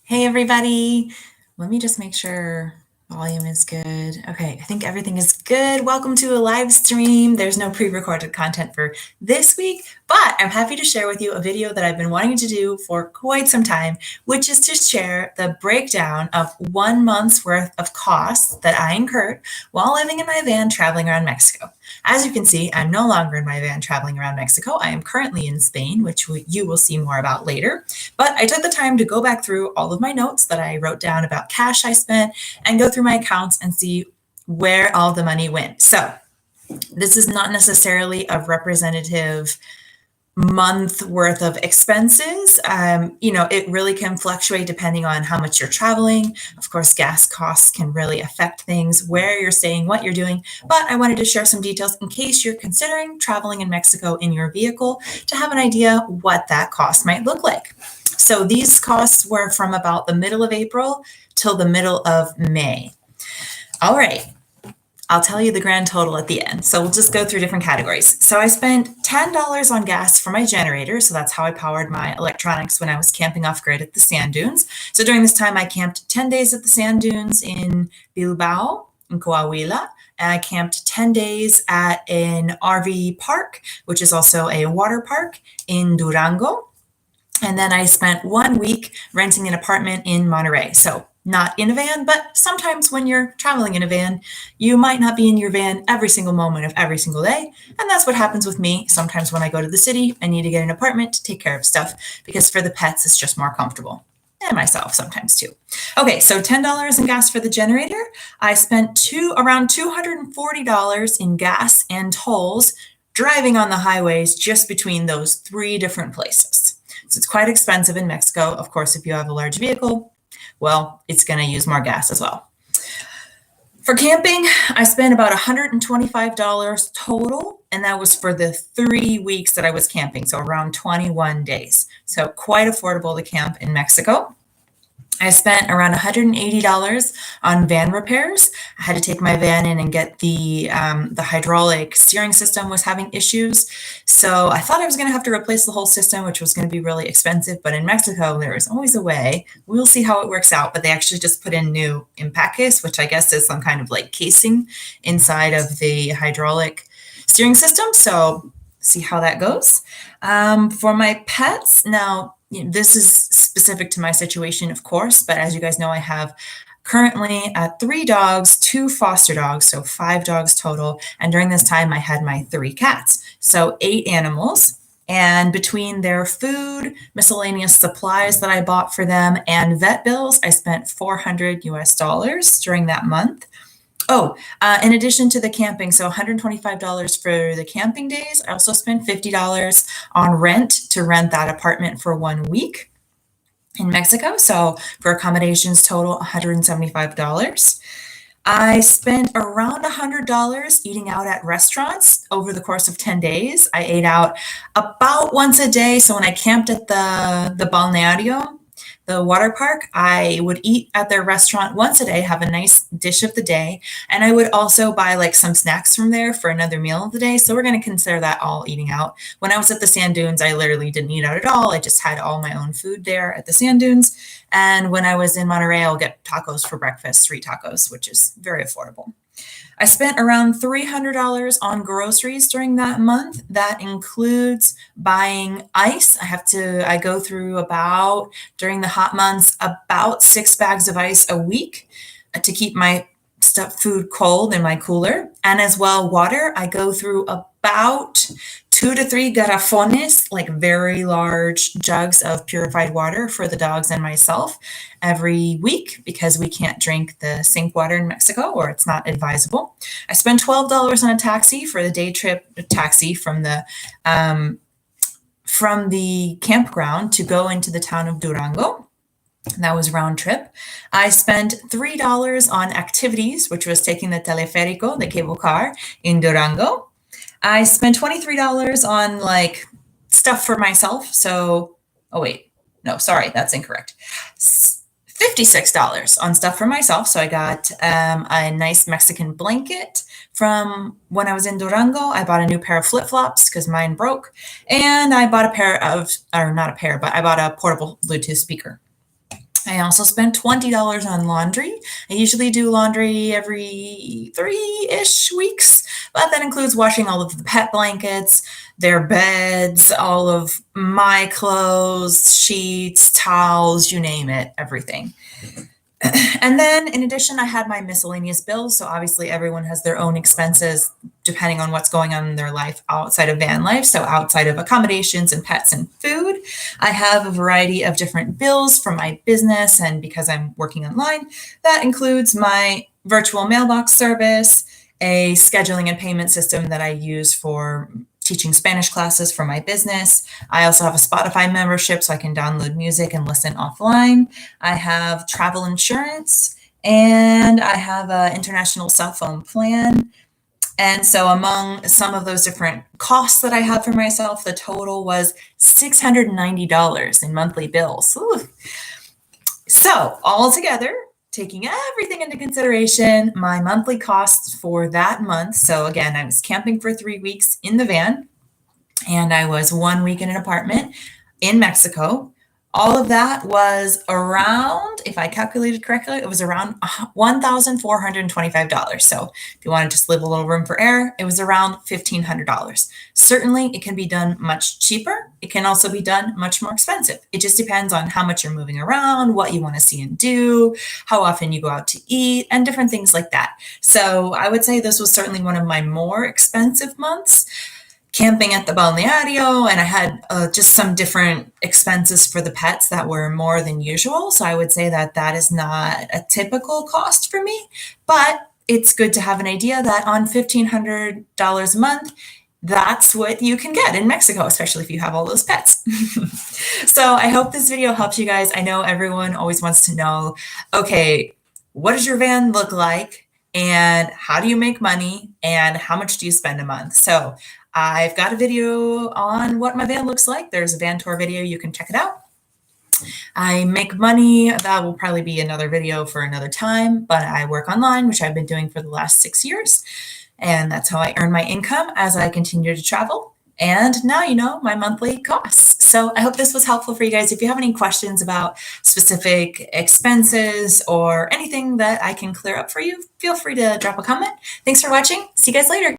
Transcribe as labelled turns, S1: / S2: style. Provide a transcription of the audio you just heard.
S1: Hey everybody. Let me just make sure volume is good. Okay, I think everything is good. Welcome to a live stream. There's no pre-recorded content for this week, but I'm happy to share with you a video that I've been wanting to do for quite some time, which is to share the breakdown of 1 month's worth of costs that I incurred while living in my van traveling around Mexico. As you can see, I'm no longer in my van traveling around Mexico. I am currently in Spain, which you will see more about later. But I took the time to go back through all of my notes that I wrote down about cash I spent and go through my accounts and see where all the money went. So this is not necessarily a representative month worth of expenses. It really can fluctuate depending on how much you're traveling. Of course, gas costs can really affect things, where you're staying, what you're doing. But I wanted to share some details in case you're considering traveling in Mexico in your vehicle to have an idea what that cost might look like. So these costs were from about the middle of April till the middle of May. All right. I'll tell you the grand total at the end. So we'll just go through different categories. So I spent $10 on gas for my generator. So that's how I powered my electronics when I was camping off grid at the sand dunes. So during this time, I camped 10 days at the sand dunes in Bilbao, in Coahuila. And I camped 10 days at an RV park, which is also a water park in Durango. And then I spent 1 week renting an apartment in Monterrey. So not in a van, but sometimes when you're traveling in a van, you might not be in your van every single moment of every single day. And that's what happens with me. Sometimes when I go to the city, I need to get an apartment to take care of stuff because for the pets, it's just more comfortable. And myself sometimes too. Okay, so $10 in gas for the generator. I spent around $240 in gas and tolls driving on the highways just between those 3 different places. So it's quite expensive in Mexico. Of course, if you have a large vehicle, well, it's going to use more gas as well. For camping, I spent about $125 total, and that was for the 3 weeks that I was camping, so around 21 days. So quite affordable to camp in Mexico. I spent around $180 on van repairs. I had to take my van in and get the hydraulic steering system was having issues. So I thought I was going to have to replace the whole system, which was going to be really expensive. But in Mexico, there is always a way. We'll see how it works out. But they actually just put in new empaques, which I guess is some kind of like casing inside of the hydraulic steering system. So see how that goes. For my pets, now, this is specific to my situation, of course, but as you guys know, I have currently 3 dogs, 2 foster dogs, so 5 dogs total. And during this time, I had my 3 cats, so 8 animals. And between their food, miscellaneous supplies that I bought for them, and vet bills, I spent $400 during that month. In addition to the camping, so $125 for the camping days. I also spent $50 on rent to rent that apartment for 1 week in Mexico. So for accommodations total, $175. I spent around $100 eating out at restaurants over the course of 10 days. I ate out about once a day. So when I camped at the balneario, the water park, I would eat at their restaurant once a day, have a nice dish of the day, and I would also buy like some snacks from there for another meal of the day. So we're going to consider that all eating out. When I was at the sand dunes, I literally didn't eat out at all. I just had all my own food there at the sand dunes. And when I was in Monterrey, I'll get tacos for breakfast, street tacos, which is very affordable. I spent around $300 on groceries during that month. That includes buying ice. I go through during the hot months, about 6 bags of ice a week to keep my food cold in my cooler. And as well, water. I go through about 2 to 3 garrafones, like very large jugs of purified water for the dogs and myself every week because we can't drink the sink water in Mexico, or it's not advisable. I spent $12 on a taxi for the day trip taxi from the campground to go into the town of Durango. That was round trip. I spent $3 on activities, which was taking the teleférico, the cable car in Durango. I spent $23 on like stuff for myself. That's incorrect. $56 on stuff for myself. So I got a nice Mexican blanket from when I was in Durango. I bought a new pair of flip-flops because mine broke. And I bought I bought a portable Bluetooth speaker. I also spent $20 on laundry. I usually do laundry every 3-ish weeks, but that includes washing all of the pet blankets, their beds, all of my clothes, sheets, towels, you name it, everything. And then in addition, I had my miscellaneous bills. So obviously everyone has their own expenses depending on what's going on in their life outside of van life. So outside of accommodations and pets and food, I have a variety of different bills for my business. And because I'm working online, that includes my virtual mailbox service, a scheduling and payment system that I use for teaching Spanish classes for my business. I also have a Spotify membership so I can download music and listen offline. I have travel insurance, and I have an international cell phone plan. And so among some of those different costs that I have for myself, the total was $690 in monthly bills. Ooh. So altogether, taking everything into consideration, my monthly costs for that month. So again, I was camping for 3 weeks in the van, and I was 1 week in an apartment in Mexico. All of that was around, if I calculated correctly, it was around $1,425. So if you want to just leave a little room for error, it was around $1,500. Certainly, it can be done much cheaper. It can also be done much more expensive. It just depends on how much you're moving around, what you want to see and do, how often you go out to eat, and different things like that. So I would say this was certainly one of my more expensive months, camping at the balneario, and I had just some different expenses for the pets that were more than usual. So I would say that that is not a typical cost for me, but it's good to have an idea that on $1,500 a month, that's what you can get in Mexico, especially if you have all those pets. So I hope this video helps you guys. I know everyone always wants to know, okay, what does your van look like? And how do you make money? And how much do you spend a month? So I've got a video on what my van looks like. There's a van tour video. You can check it out. I make money. That will probably be another video for another time, but I work online, which I've been doing for the last 6 years. And that's how I earn my income as I continue to travel. And now you know my monthly costs. So I hope this was helpful for you guys. If you have any questions about specific expenses or anything that I can clear up for you, feel free to drop a comment. Thanks for watching. See you guys later.